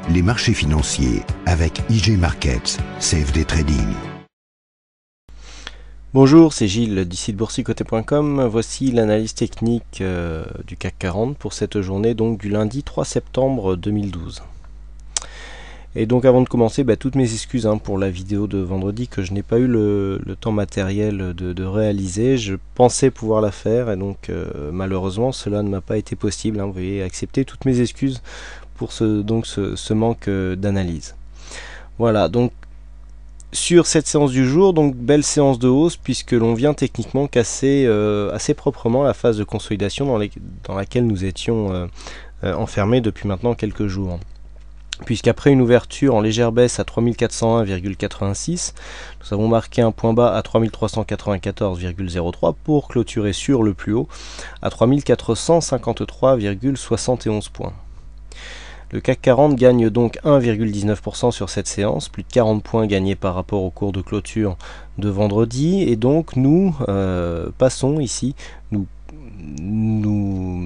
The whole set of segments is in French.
les marchés financiers avec IG Markets, CFD Trading. Bonjour, c'est Gilles du site boursicoté.com. Voici l'analyse technique du CAC 40 pour cette journée donc du lundi 3 septembre 2012. Et donc avant de commencer, toutes mes excuses pour la vidéo de vendredi que je n'ai pas eu le temps matériel de réaliser. Je pensais pouvoir la faire et donc malheureusement cela ne m'a pas été possible. Vous voyez, accepter toutes mes excuses pour ce manque d'analyse. Voilà, donc sur cette séance du jour, donc belle séance de hausse puisque l'on vient techniquement casser assez proprement la phase de consolidation dans laquelle nous étions enfermés depuis maintenant quelques jours. Puisqu'après une ouverture en légère baisse à 3401,86, nous avons marqué un point bas à 3394,03 pour clôturer sur le plus haut à 3453,71 points. Le CAC 40 gagne donc 1,19% sur cette séance, plus de 40 points gagnés par rapport au cours de clôture de vendredi, et donc nous passons ici, nous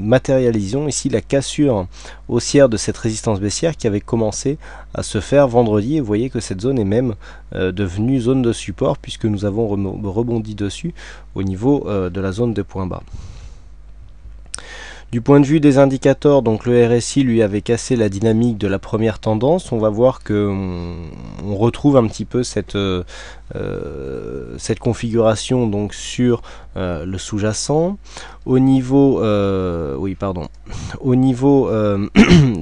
matérialisons ici la cassure haussière de cette résistance baissière qui avait commencé à se faire vendredi, et vous voyez que cette zone est même devenue zone de support puisque nous avons rebondi dessus au niveau de la zone de points bas. Du point de vue des indicateurs, donc le RSI lui avait cassé la dynamique de la première tendance. On va voir que on retrouve un petit peu cette configuration donc sur le sous-jacent. Au niveau,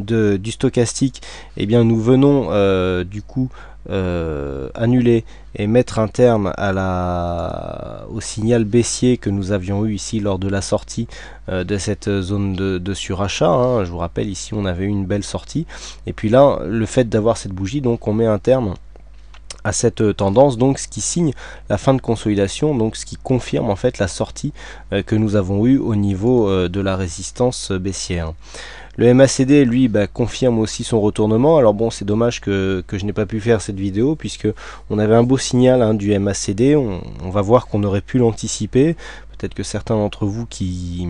du stochastique, nous venons du coup annuler et mettre un terme au signal baissier que nous avions eu ici lors de la sortie de cette zone de surachat. Je vous rappelle, ici on avait eu une belle sortie, et puis là le fait d'avoir cette bougie, donc on met un terme à cette tendance, donc ce qui signe la fin de consolidation, donc ce qui confirme en fait la sortie que nous avons eue au niveau de la résistance baissière. Le MACD lui confirme aussi son retournement. Alors bon, c'est dommage que je n'ai pas pu faire cette vidéo puisque on avait un beau signal du MACD. On va voir qu'on aurait pu l'anticiper. Peut-être que certains d'entre vous qui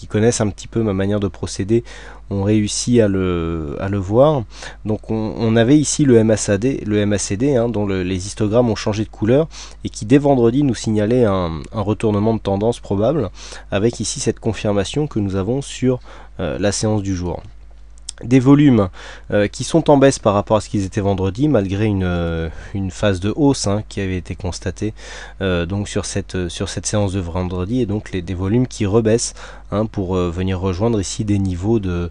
connaissent un petit peu ma manière de procéder ont réussi à le voir. Donc on avait ici le MACD dont les histogrammes ont changé de couleur et qui dès vendredi nous signalait un retournement de tendance probable, avec ici cette confirmation que nous avons sur la séance du jour. Des volumes qui sont en baisse par rapport à ce qu'ils étaient vendredi, malgré une phase de hausse qui avait été constatée donc sur cette séance de vendredi, et donc des volumes qui rebaissent pour venir rejoindre ici des niveaux de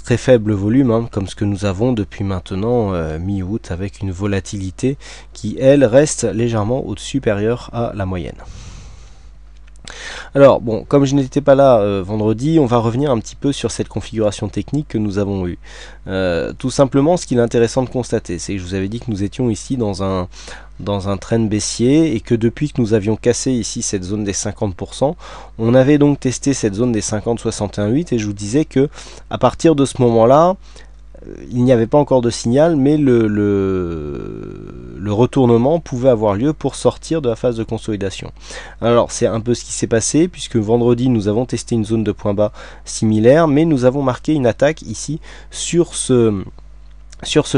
très faible volume, comme ce que nous avons depuis maintenant mi-août, avec une volatilité qui elle reste légèrement supérieure à la moyenne. Alors bon, comme je n'étais pas là vendredi, on va revenir un petit peu sur cette configuration technique que nous avons eue. Tout simplement, ce qu'il est intéressant de constater, c'est que je vous avais dit que nous étions ici dans un trend baissier, et que depuis que nous avions cassé ici cette zone des 50%, on avait donc testé cette zone des 50,61,8, et je vous disais que à partir de ce moment-là, il n'y avait pas encore de signal, mais le retournement pouvait avoir lieu pour sortir de la phase de consolidation. Alors c'est un peu ce qui s'est passé, puisque vendredi nous avons testé une zone de point bas similaire, mais nous avons marqué une attaque ici sur ce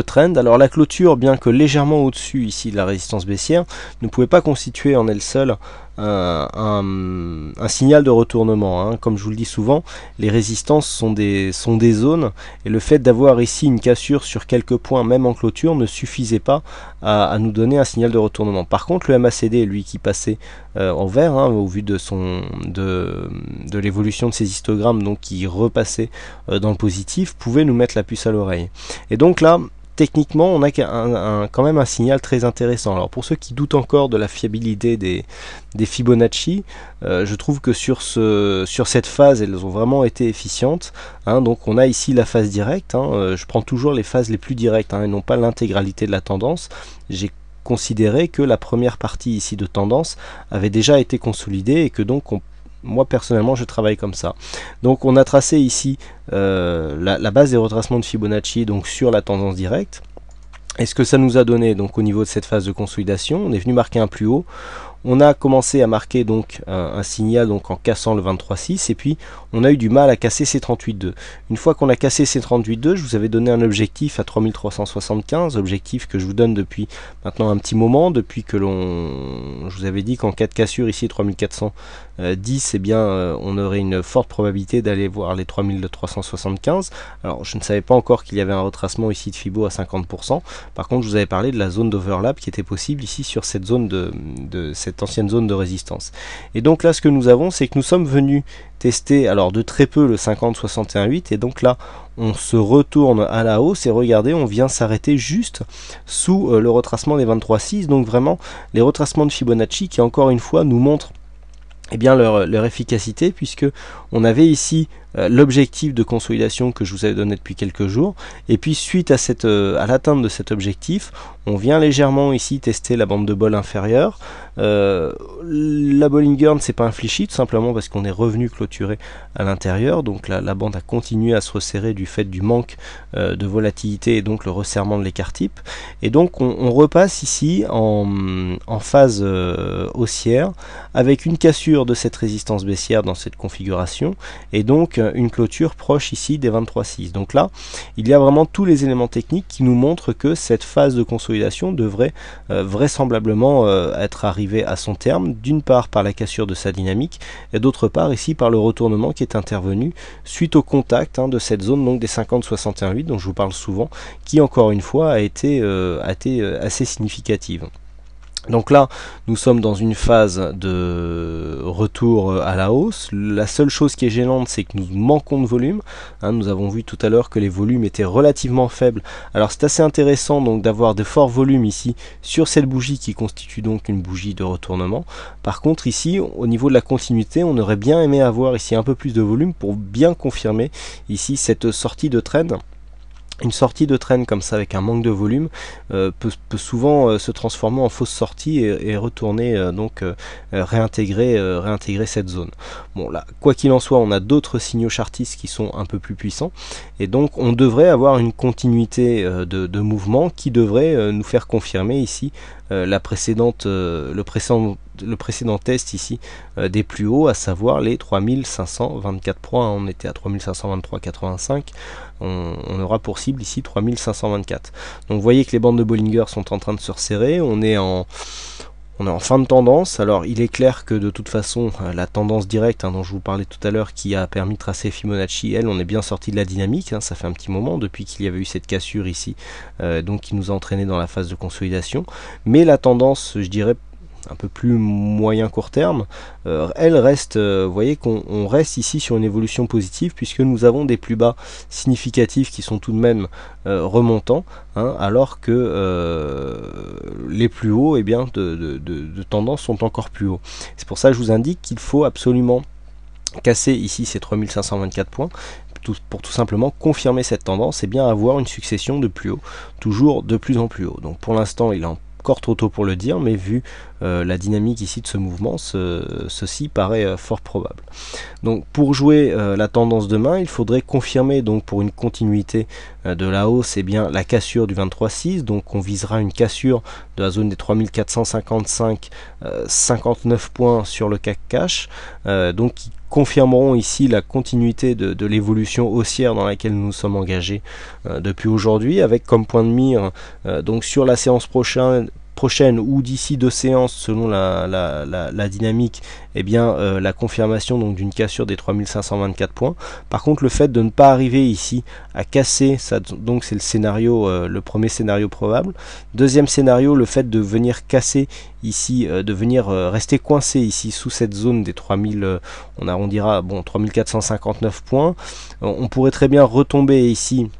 trend. Alors la clôture, bien que légèrement au-dessus ici de la résistance baissière, ne pouvait pas constituer en elle seule un signal de retournement. Comme je vous le dis souvent, les résistances sont des zones, et le fait d'avoir ici une cassure sur quelques points, même en clôture, ne suffisait pas à nous donner un signal de retournement. Par contre, le MACD, lui, qui passait en vert, au vu de l'évolution de ses histogrammes, donc qui repassait dans le positif, pouvait nous mettre la puce à l'oreille. Et donc là, techniquement, on a quand même un signal très intéressant. Alors pour ceux qui doutent encore de la fiabilité des Fibonacci, je trouve que sur cette phase, elles ont vraiment été efficientes. Donc on a ici la phase directe. Je prends toujours les phases les plus directes, et non pas l'intégralité de la tendance. J'ai considéré que la première partie ici de tendance avait déjà été consolidée, et que donc moi personnellement je travaille comme ça. Donc on a tracé ici la base des retracements de Fibonacci donc sur la tendance directe. Et ce que ça nous a donné donc au niveau de cette phase de consolidation, on est venu marquer un plus haut. On a commencé à marquer donc un signal donc en cassant le 23,6 et puis on a eu du mal à casser ces 38,2. Une fois qu'on a cassé ces 38,2, je vous avais donné un objectif à 3375, objectif que je vous donne depuis maintenant un petit moment, depuis que je vous avais dit qu'en cas de cassure ici 3410, eh bien on aurait une forte probabilité d'aller voir les 3375. Alors je ne savais pas encore qu'il y avait un retracement ici de Fibo à 50%. Par contre, je vous avais parlé de la zone d'overlap qui était possible ici sur cette zone de cette ancienne zone de résistance. Et donc là, ce que nous avons, c'est que nous sommes venus tester alors de très peu le 50-61-8 et donc là on se retourne à la hausse et regardez, on vient s'arrêter juste sous le retracement des 23,6. Donc vraiment les retracements de Fibonacci qui encore une fois nous montrent eh bien leur efficacité, puisque on avait ici l'objectif de consolidation que je vous avais donné depuis quelques jours, et puis suite à l'atteinte de cet objectif, on vient légèrement ici tester la bande de bol inférieure. La Bollinger ne s'est pas infléchie, tout simplement parce qu'on est revenu clôturer à l'intérieur, donc la bande a continué à se resserrer du fait du manque de volatilité et donc le resserrement de l'écart type, et donc on repasse ici en phase haussière avec une cassure de cette résistance baissière dans cette configuration, et donc une clôture proche ici des 23,6. Donc là, il y a vraiment tous les éléments techniques qui nous montrent que cette phase de consolidation devrait vraisemblablement être arrivée à son terme, d'une part par la cassure de sa dynamique, et d'autre part ici par le retournement qui est intervenu suite au contact de cette zone donc des 50-61-8 dont je vous parle souvent, qui encore une fois a été assez significative. Donc là, nous sommes dans une phase de retour à la hausse. La seule chose qui est gênante, c'est que nous manquons de volume. Nous avons vu tout à l'heure que les volumes étaient relativement faibles. Alors c'est assez intéressant donc d'avoir de forts volumes ici sur cette bougie qui constitue donc une bougie de retournement. Par contre ici, au niveau de la continuité, on aurait bien aimé avoir ici un peu plus de volume pour bien confirmer ici cette sortie de trend. Une sortie de traîne comme ça avec un manque de volume peut souvent se transformer en fausse sortie et retourner réintégrer cette zone. Bon là, quoi qu'il en soit, on a d'autres signaux chartistes qui sont un peu plus puissants et donc on devrait avoir une continuité de mouvement qui devrait nous faire confirmer ici le précédent test ici des plus hauts, à savoir les 3524 points. On était à 3523,85, on aura pour cible ici 3524. Donc vous voyez que les bandes de Bollinger sont en train de se resserrer, on est en fin de tendance. Alors il est clair que de toute façon la tendance directe dont je vous parlais tout à l'heure, qui a permis de tracer Fibonacci, elle, on est bien sorti de la dynamique, ça fait un petit moment depuis qu'il y avait eu cette cassure ici, donc qui nous a entraîné dans la phase de consolidation. Mais la tendance, je dirais un peu plus moyen court terme, elle reste, vous voyez qu'on reste ici sur une évolution positive, puisque nous avons des plus bas significatifs qui sont tout de même remontants, alors que les plus hauts de tendance sont encore plus hauts. C'est pour ça que je vous indique qu'il faut absolument casser ici ces 3524 points pour tout simplement confirmer cette tendance et bien avoir une succession de plus haut, toujours de plus en plus haut. Donc pour l'instant il est encore trop tôt pour le dire, mais vu la dynamique ici de ce mouvement, ceci paraît fort probable. Donc pour jouer la tendance demain, il faudrait confirmer donc pour une continuité de la hausse bien la cassure du 23,6, donc on visera une cassure de la zone des 3455 59 points sur le CAC Cash, donc qui confirmeront ici la continuité de l'évolution haussière dans laquelle nous sommes engagés depuis aujourd'hui, avec comme point de mire donc sur la séance prochaine ou d'ici 2 séances selon la dynamique, la confirmation donc d'une cassure des 3524 points. Par contre, le fait de ne pas arriver ici à casser, donc c'est le scénario, le premier scénario probable. Deuxième scénario, le fait de venir casser ici, de venir rester coincé ici sous cette zone des 3000, on arrondira, 3459 points. On pourrait très bien retomber ici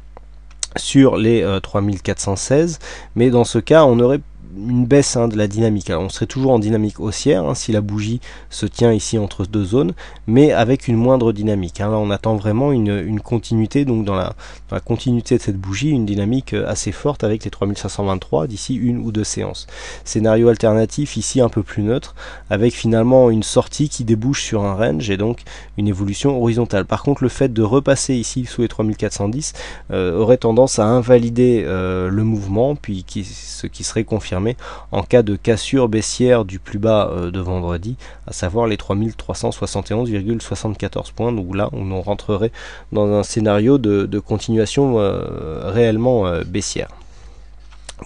sur les 3416, mais dans ce cas, on aurait une baisse de la dynamique. Alors on serait toujours en dynamique haussière si la bougie se tient ici entre deux zones, mais avec une moindre dynamique. Là on attend vraiment une continuité, donc dans la continuité de cette bougie, une dynamique assez forte avec les 3523 d'ici 1 ou 2 séances. Scénario alternatif ici un peu plus neutre, avec finalement une sortie qui débouche sur un range et donc une évolution horizontale. Par contre, le fait de repasser ici sous les 3410 aurait tendance à invalider le mouvement, puis ce qui serait confirmé confirmé en cas de cassure baissière du plus bas de vendredi, à savoir les 3371,74 points. Donc là, on rentrerait dans un scénario de continuation réellement baissière.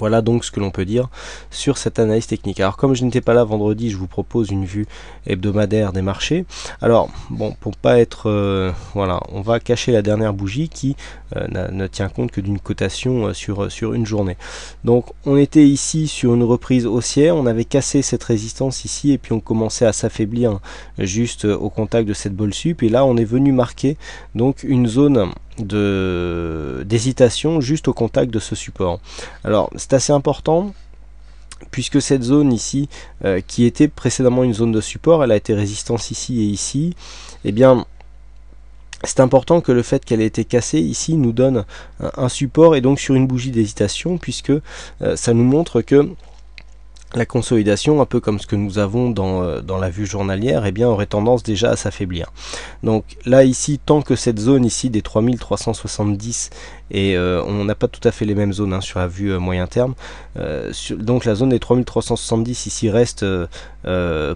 Voilà donc ce que l'on peut dire sur cette analyse technique. Alors comme je n'étais pas là vendredi, je vous propose une vue hebdomadaire des marchés. Alors bon, pour pas être voilà, on va cacher la dernière bougie qui ne tient compte que d'une cotation sur une journée. Donc on était ici sur une reprise haussière, on avait cassé cette résistance ici et puis on commençait à s'affaiblir juste au contact de cette bolle sup, et là on est venu marquer donc une zone d'hésitation juste au contact de ce support. Alors c'est assez important puisque cette zone ici qui était précédemment une zone de support, elle a été résistance ici et ici, et bien c'est important que le fait qu'elle ait été cassée ici nous donne un support et donc sur une bougie d'hésitation, puisque ça nous montre que la consolidation, un peu comme ce que nous avons dans la vue journalière, eh bien, aurait tendance déjà à s'affaiblir. Donc là ici, tant que cette zone ici des 3370, et on n'a pas tout à fait les mêmes zones sur la vue moyen terme, donc la zone des 3370 ici reste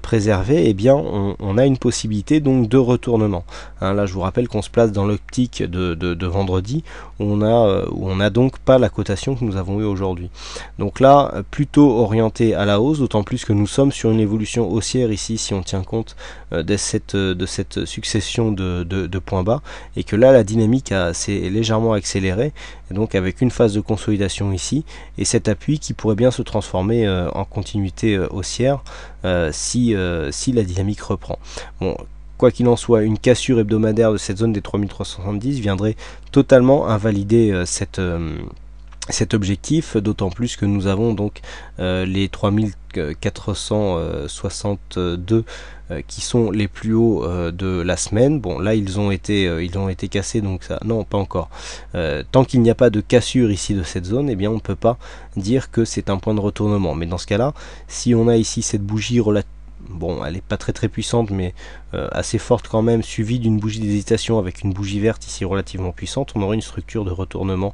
préservée, et eh bien on a une possibilité donc de retournement. Là je vous rappelle qu'on se place dans l'optique de vendredi, où on n'a donc pas la cotation que nous avons eue aujourd'hui. Donc là, plutôt orienté à la hausse, d'autant plus que nous sommes sur une évolution haussière ici, si on tient compte de cette succession de points bas, et que là la dynamique s'est légèrement accélérée, et donc avec une phase de consolidation ici, et cet appui qui pourrait bien se transformer en continuité haussière si la dynamique reprend. Bon, quoi qu'il en soit, une cassure hebdomadaire de cette zone des 3370 viendrait totalement invalider cet objectif, d'autant plus que nous avons donc les 3462 qui sont les plus hauts de la semaine. Bon, là ils ont été cassés, donc ça, non, pas encore. Tant qu'il n'y a pas de cassure ici de cette zone, eh bien on ne peut pas dire que c'est un point de retournement. Mais dans ce cas-là, si on a ici cette bougie relative, bon, elle n'est pas très puissante, mais assez forte quand même, suivie d'une bougie d'hésitation avec une bougie verte ici relativement puissante, on aurait une structure de retournement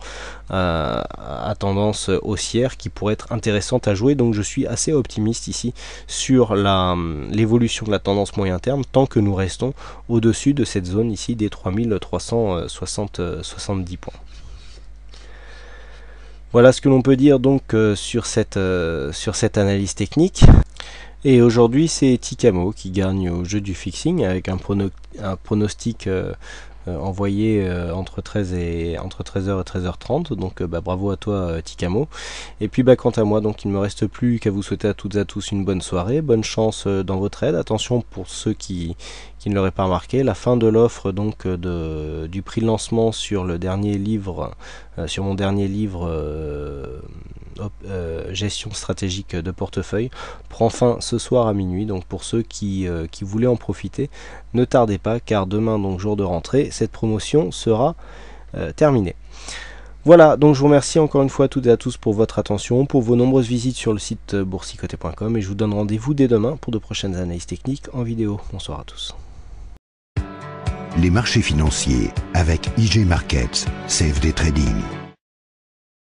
à tendance haussière qui pourrait être intéressante à jouer. Donc je suis assez optimiste ici sur l'évolution de la tendance moyen terme, tant que nous restons au-dessus de cette zone ici des 3370 points. Voilà ce que l'on peut dire donc sur cette analyse technique. Et aujourd'hui, c'est Tikamo qui gagne au jeu du fixing avec un pronostic envoyé entre 13h et 13h30. Donc bravo à toi Tikamo. Et puis quant à moi, donc il ne me reste plus qu'à vous souhaiter à toutes et à tous une bonne soirée, bonne chance dans votre aide. Attention pour ceux qui ne l'auraient pas remarqué, la fin de l'offre donc du prix de lancement sur le dernier livre, sur mon dernier livre gestion stratégique de portefeuille, prend fin ce soir à minuit. Donc pour ceux qui voulaient en profiter, ne tardez pas, car demain, donc jour de rentrée, cette promotion sera terminée. Voilà, donc je vous remercie encore une fois à toutes et à tous pour votre attention, pour vos nombreuses visites sur le site boursicoté.com, et je vous donne rendez-vous dès demain pour de prochaines analyses techniques en vidéo. Bonsoir à tous. Les marchés financiers avec IG Markets, CFD Trading.